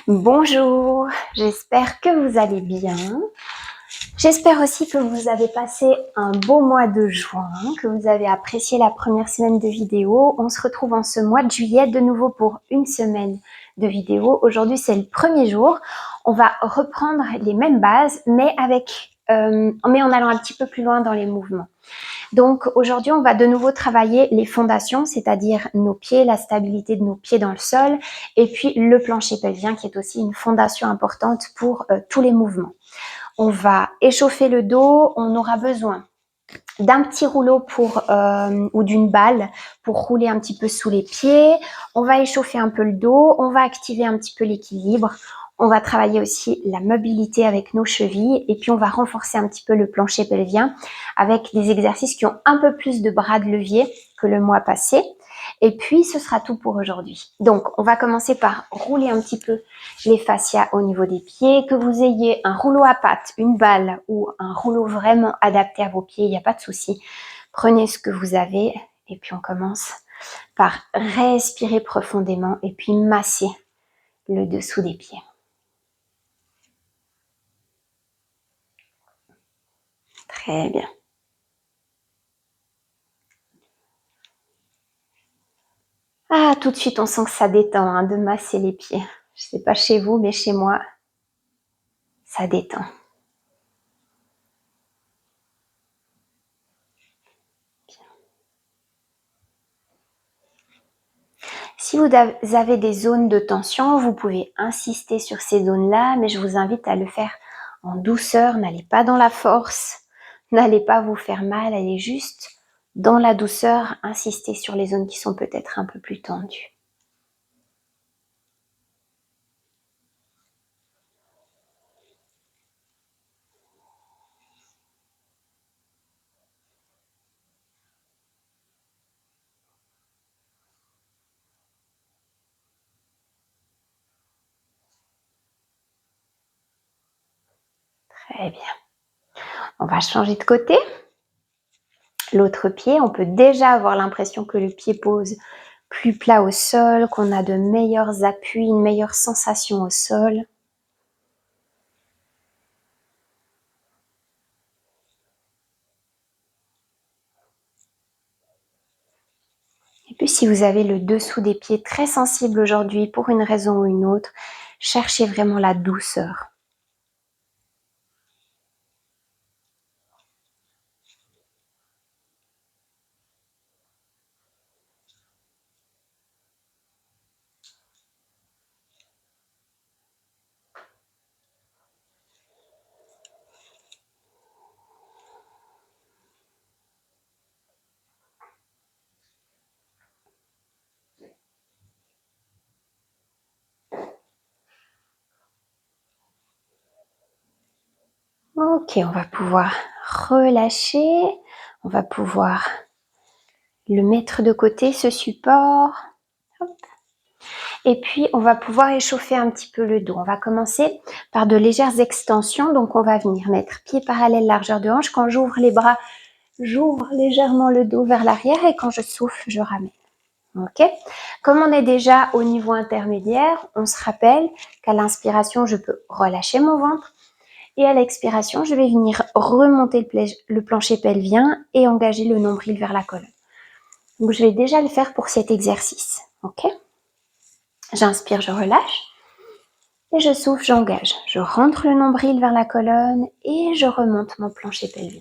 Bonjour, j'espère que vous allez bien. J'espère aussi que vous avez passé un beau mois de juin, que vous avez apprécié la première semaine de vidéos. On se retrouve en ce mois de juillet de nouveau pour une semaine de vidéos. Aujourd'hui, c'est le premier jour. On va reprendre les mêmes bases, mais en allant un petit peu plus loin dans les mouvements. Donc aujourd'hui, on va de nouveau travailler les fondations, c'est-à-dire nos pieds, la stabilité de nos pieds dans le sol, et puis le plancher pelvien qui est aussi une fondation importante pour tous les mouvements. On va échauffer le dos, on aura besoin d'un petit rouleau ou d'une balle pour rouler un petit peu sous les pieds. On va échauffer un peu le dos, on va activer un petit peu l'équilibre. On va travailler aussi la mobilité avec nos chevilles et puis on va renforcer un petit peu le plancher pelvien avec des exercices qui ont un peu plus de bras de levier que le mois passé. Et puis, ce sera tout pour aujourd'hui. Donc, on va commencer par rouler un petit peu les fascias au niveau des pieds. Que vous ayez un rouleau à pattes, une balle ou un rouleau vraiment adapté à vos pieds, il n'y a pas de souci. Prenez ce que vous avez et puis on commence par respirer profondément et puis masser le dessous des pieds. Très bien. Ah, tout de suite, on sent que ça détend de masser les pieds. Je ne sais pas chez vous, mais chez moi, ça détend. Si vous avez des zones de tension, vous pouvez insister sur ces zones-là, mais je vous invite à le faire en douceur. N'allez pas dans la force, n'allez pas vous faire mal, allez juste dans la douceur, insister sur les zones qui sont peut-être un peu plus tendues. Très bien. On va changer de côté. L'autre pied, on peut déjà avoir l'impression que le pied pose plus plat au sol, qu'on a de meilleurs appuis, une meilleure sensation au sol. Et puis si vous avez le dessous des pieds très sensible aujourd'hui pour une raison ou une autre, cherchez vraiment la douceur. Ok, on va pouvoir relâcher, on va pouvoir le mettre de côté, ce support. Hop. Et puis, on va pouvoir échauffer un petit peu le dos. On va commencer par de légères extensions. Donc, on va venir mettre pied parallèle, largeur de hanche. Quand j'ouvre les bras, j'ouvre légèrement le dos vers l'arrière et quand je souffle, je ramène. Ok. Comme on est déjà au niveau intermédiaire, on se rappelle qu'à l'inspiration, je peux relâcher mon ventre et à l'expiration, je vais venir remonter le plancher pelvien et engager le nombril vers la colonne. Donc, je vais déjà le faire pour cet exercice. Ok. J'inspire, je relâche et je souffle, j'engage. Je rentre le nombril vers la colonne et je remonte mon plancher pelvien.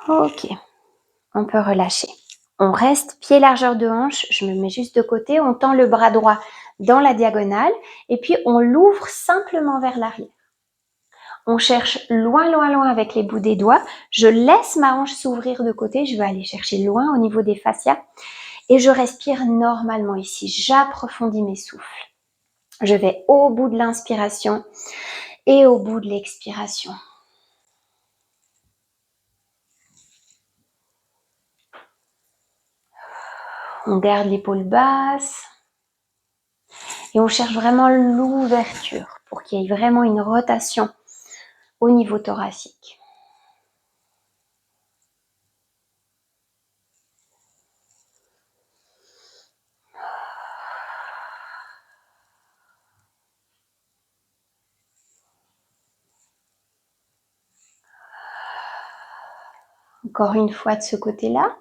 Ok, on peut relâcher. On reste pied largeur de hanche, je me mets juste de côté, on tend le bras droit dans la diagonale et puis on l'ouvre simplement vers l'arrière. On cherche loin, loin, loin avec les bouts des doigts. Je laisse ma hanche s'ouvrir de côté, je vais aller chercher loin au niveau des fascias et je respire normalement ici. J'approfondis mes souffles. Je vais au bout de l'inspiration et au bout de l'expiration. On garde l'épaule basse et on cherche vraiment l'ouverture pour qu'il y ait vraiment une rotation au niveau thoracique. Encore une fois de ce côté-là.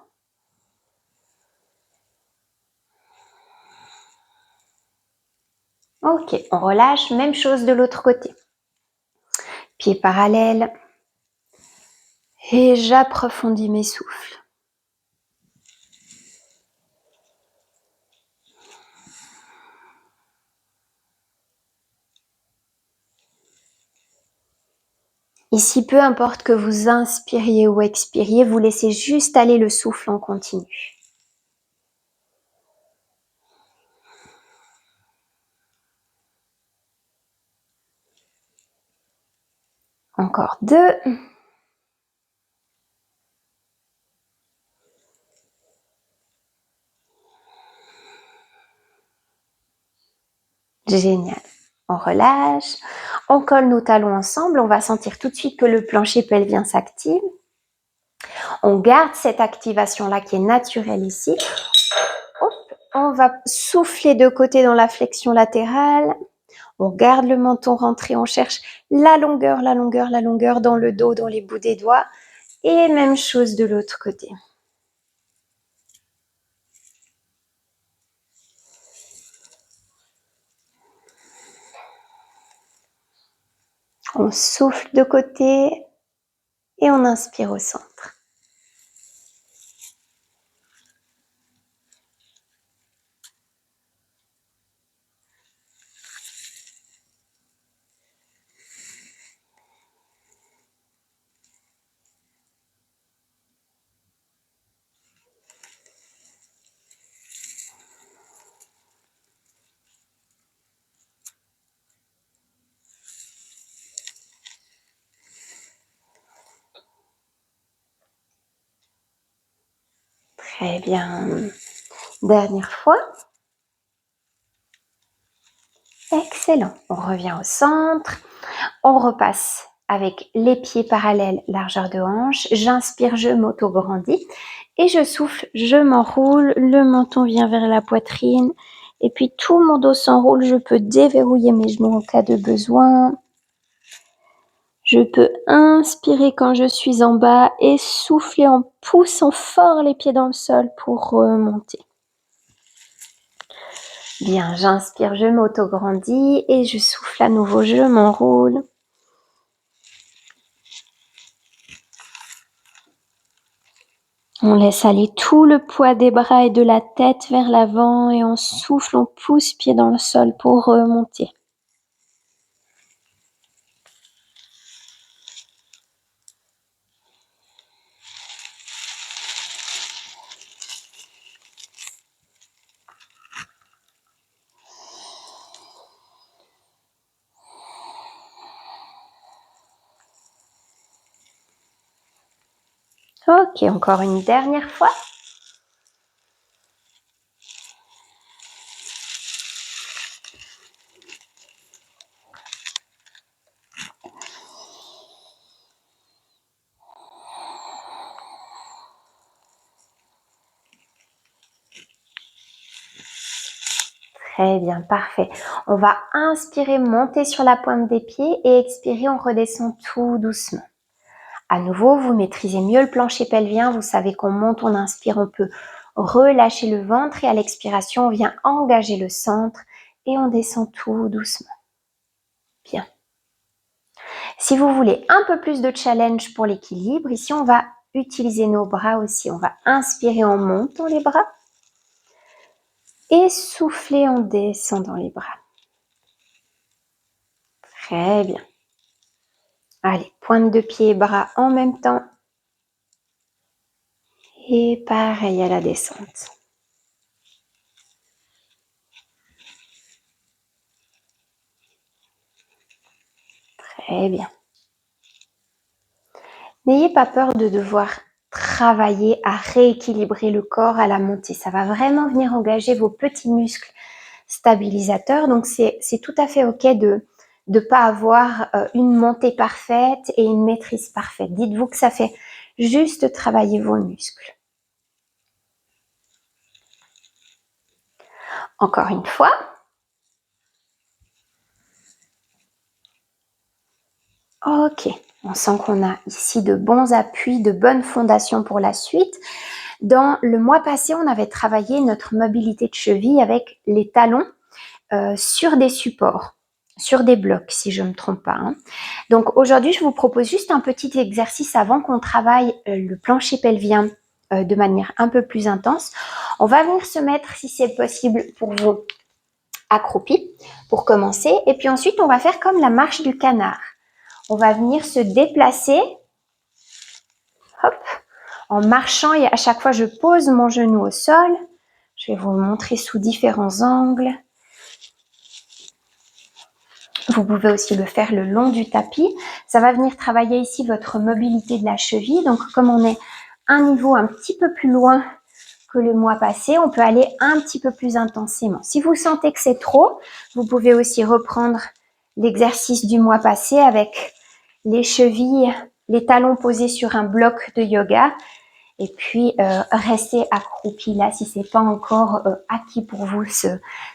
Ok, on relâche, même chose de l'autre côté. Pieds parallèles. Et j'approfondis mes souffles. Ici, peu importe que vous inspiriez ou expiriez, vous laissez juste aller le souffle en continu. Encore 2. Génial. On relâche. On colle nos talons ensemble. On va sentir tout de suite que le plancher pelvien s'active. On garde cette activation-là qui est naturelle ici. Hop. On va souffler de côté dans la flexion latérale. On garde le menton rentré. On cherche la longueur dans le dos, dans les bouts des doigts. Et même chose de l'autre côté. On souffle de côté et on inspire au centre. Très bien. Dernière fois. Excellent. On revient au centre. On repasse avec les pieds parallèles, largeur de hanche. J'inspire, je m'auto-grandis. Et je souffle, je m'enroule. Le menton vient vers la poitrine. Et puis tout mon dos s'enroule. Je peux déverrouiller mes genoux en cas de besoin. Je peux inspirer quand je suis en bas et souffler en poussant fort les pieds dans le sol pour remonter. Bien, j'inspire, je m'auto-grandis et je souffle à nouveau, je m'enroule. On laisse aller tout le poids des bras et de la tête vers l'avant et on souffle, on pousse pied dans le sol pour remonter. Ok, encore une dernière fois. Très bien, parfait. On va inspirer, monter sur la pointe des pieds et expirer, on redescend tout doucement. À nouveau, vous maîtrisez mieux le plancher pelvien. Vous savez qu'on monte, on inspire, on peut relâcher le ventre et à l'expiration, on vient engager le centre et on descend tout doucement. Bien. Si vous voulez un peu plus de challenge pour l'équilibre, ici, on va utiliser nos bras aussi. On va inspirer en montant les bras et souffler en descendant les bras. Très bien. Allez, pointe de pied et bras en même temps. Et pareil à la descente. Très bien. N'ayez pas peur de devoir travailler à rééquilibrer le corps à la montée. Ça va vraiment venir engager vos petits muscles stabilisateurs. Donc, c'est tout à fait OK de ne pas avoir une montée parfaite et une maîtrise parfaite. Dites-vous que ça fait juste travailler vos muscles. Encore une fois. Ok, on sent qu'on a ici de bons appuis, de bonnes fondations pour la suite. Dans le mois passé, on avait travaillé notre mobilité de cheville avec les talons sur des supports, sur des blocs, si je ne me trompe pas. Hein. Donc aujourd'hui, je vous propose juste un petit exercice avant qu'on travaille le plancher pelvien de manière un peu plus intense. On va venir se mettre, si c'est possible pour vous, accroupi pour commencer. Et puis ensuite, on va faire comme la marche du canard. On va venir se déplacer, hop, en marchant et à chaque fois, je pose mon genou au sol. Je vais vous le montrer sous différents angles. Vous pouvez aussi le faire le long du tapis. Ça va venir travailler ici votre mobilité de la cheville. Donc, comme on est un niveau un petit peu plus loin que le mois passé, on peut aller un petit peu plus intensément. Si vous sentez que c'est trop, vous pouvez aussi reprendre l'exercice du mois passé avec les chevilles, les talons posés sur un bloc de yoga et puis rester accroupi là si c'est pas encore acquis pour vous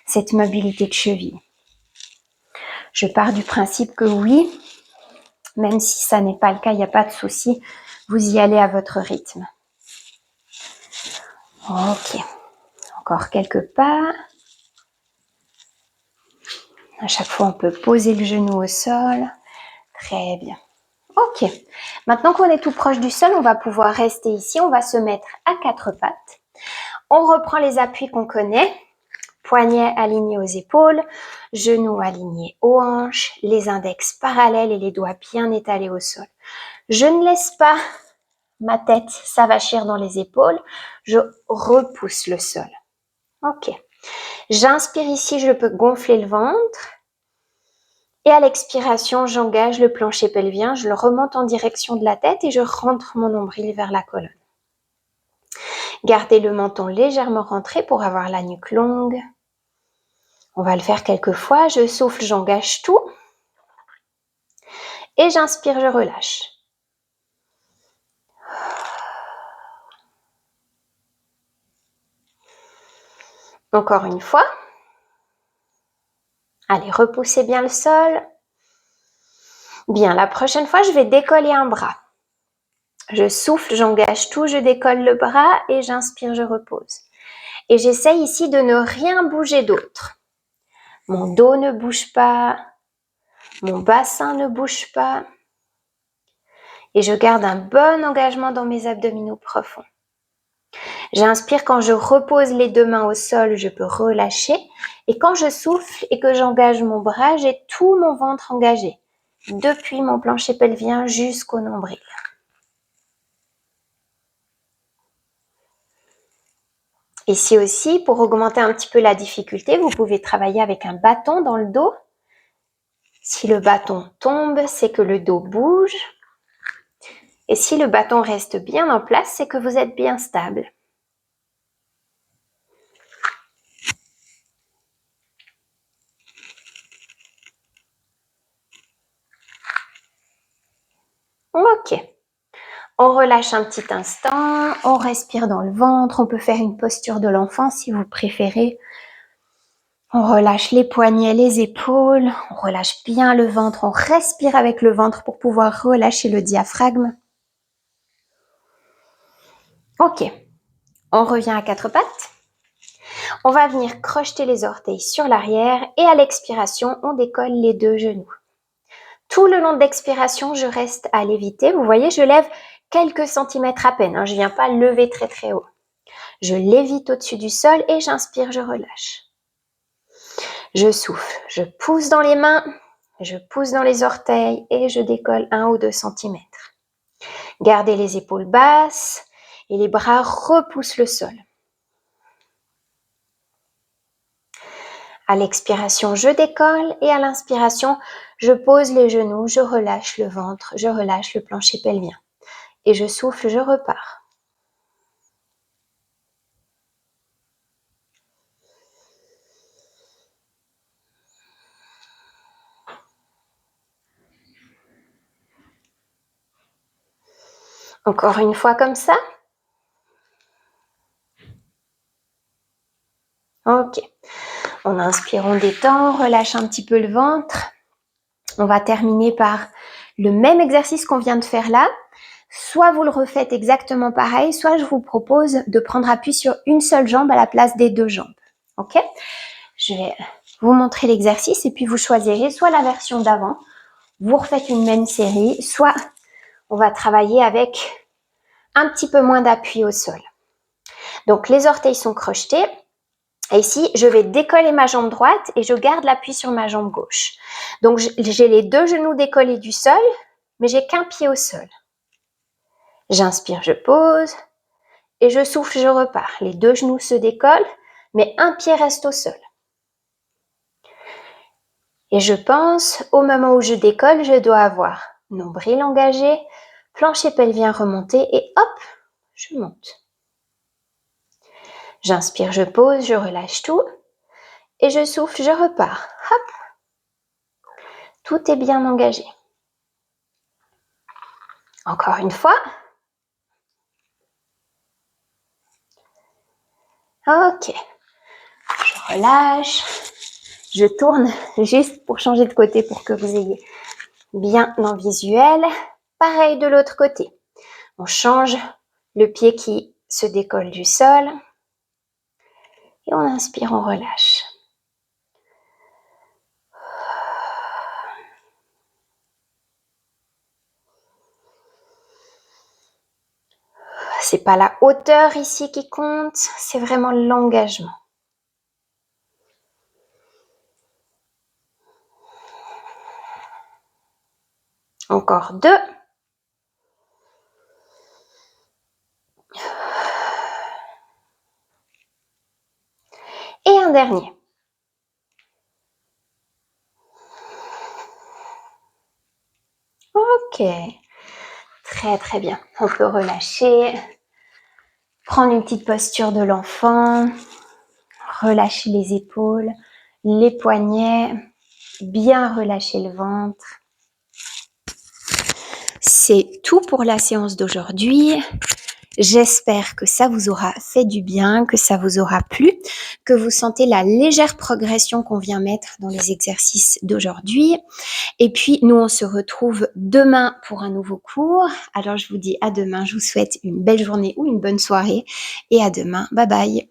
cette mobilité de cheville. Je pars du principe que oui, même si ça n'est pas le cas, il n'y a pas de souci, vous y allez à votre rythme. Ok, encore quelques pas. À chaque fois, on peut poser le genou au sol. Très bien. Ok, maintenant qu'on est tout proche du sol, on va pouvoir rester ici. On va se mettre à quatre pattes. On reprend les appuis qu'on connaît. Poignets alignés aux épaules, genoux alignés aux hanches, les index parallèles et les doigts bien étalés au sol. Je ne laisse pas ma tête s'avachir dans les épaules. Je repousse le sol. Ok. J'inspire ici, je peux gonfler le ventre. Et à l'expiration, j'engage le plancher pelvien, je le remonte en direction de la tête et je rentre mon nombril vers la colonne. Gardez le menton légèrement rentré pour avoir la nuque longue. On va le faire quelques fois. Je souffle, j'engage tout. Et j'inspire, je relâche. Encore une fois. Allez, repoussez bien le sol. Bien, la prochaine fois, je vais décoller un bras. Je souffle, j'engage tout, je décolle le bras et j'inspire, je repose. Et j'essaye ici de ne rien bouger d'autre. Mon dos ne bouge pas, mon bassin ne bouge pas. Et je garde un bon engagement dans mes abdominaux profonds. J'inspire, quand je repose les deux mains au sol, je peux relâcher. Et quand je souffle et que j'engage mon bras, j'ai tout mon ventre engagé, depuis mon plancher pelvien jusqu'au nombril. Ici aussi, pour augmenter un petit peu la difficulté, vous pouvez travailler avec un bâton dans le dos. Si le bâton tombe, c'est que le dos bouge. Et si le bâton reste bien en place, c'est que vous êtes bien stable. Ok. On relâche un petit instant, on respire dans le ventre, on peut faire une posture de l'enfant si vous préférez. On relâche les poignets, les épaules, on relâche bien le ventre, on respire avec le ventre pour pouvoir relâcher le diaphragme. Ok, on revient à quatre pattes. On va venir crocheter les orteils sur l'arrière et à l'expiration, on décolle les deux genoux. Tout le long de l'expiration, je reste à léviter. Vous voyez, je lève quelques centimètres à peine. Je ne viens pas lever très très haut. Je lévite au-dessus du sol et j'inspire, je relâche. Je souffle, je pousse dans les mains, je pousse dans les orteils et je décolle 1 ou 2 centimètres. Gardez les épaules basses et les bras repoussent le sol. À l'expiration, je décolle et à l'inspiration, je pose les genoux, je relâche le ventre, je relâche le plancher pelvien. Et je souffle, je repars. Encore une fois comme ça. Ok. On inspire, on détend, on relâche un petit peu le ventre. On va terminer par le même exercice qu'on vient de faire là. Soit vous le refaites exactement pareil, soit je vous propose de prendre appui sur une seule jambe à la place des deux jambes. Ok? Je vais vous montrer l'exercice et puis vous choisirez soit la version d'avant, vous refaites une même série, soit on va travailler avec un petit peu moins d'appui au sol. Donc les orteils sont crochetés. Et ici, je vais décoller ma jambe droite et je garde l'appui sur ma jambe gauche. Donc j'ai les deux genoux décollés du sol, mais j'ai qu'un pied au sol. J'inspire, je pose et je souffle, je repars. Les deux genoux se décollent, mais un pied reste au sol. Et je pense, au moment où je décolle, je dois avoir nombril engagé, plancher pelvien remonté et hop, je monte. J'inspire, je pose, je relâche tout et je souffle, je repars. Hop, tout est bien engagé. Encore une fois. Ok, je relâche, je tourne juste pour changer de côté pour que vous ayez bien en visuel. Pareil de l'autre côté. On change le pied qui se décolle du sol. Et on inspire, on relâche. C'est pas la hauteur ici qui compte, c'est vraiment l'engagement. Encore 2. Et un dernier. Ok. Très très bien. On peut relâcher. Prendre une petite posture de l'enfant. Relâcher les épaules, les poignets. Bien relâcher le ventre. C'est tout pour la séance d'aujourd'hui. J'espère que ça vous aura fait du bien, que ça vous aura plu, que vous sentez la légère progression qu'on vient mettre dans les exercices d'aujourd'hui. Et puis, nous, on se retrouve demain pour un nouveau cours. Alors, je vous dis à demain. Je vous souhaite une belle journée ou une bonne soirée. Et à demain. Bye bye.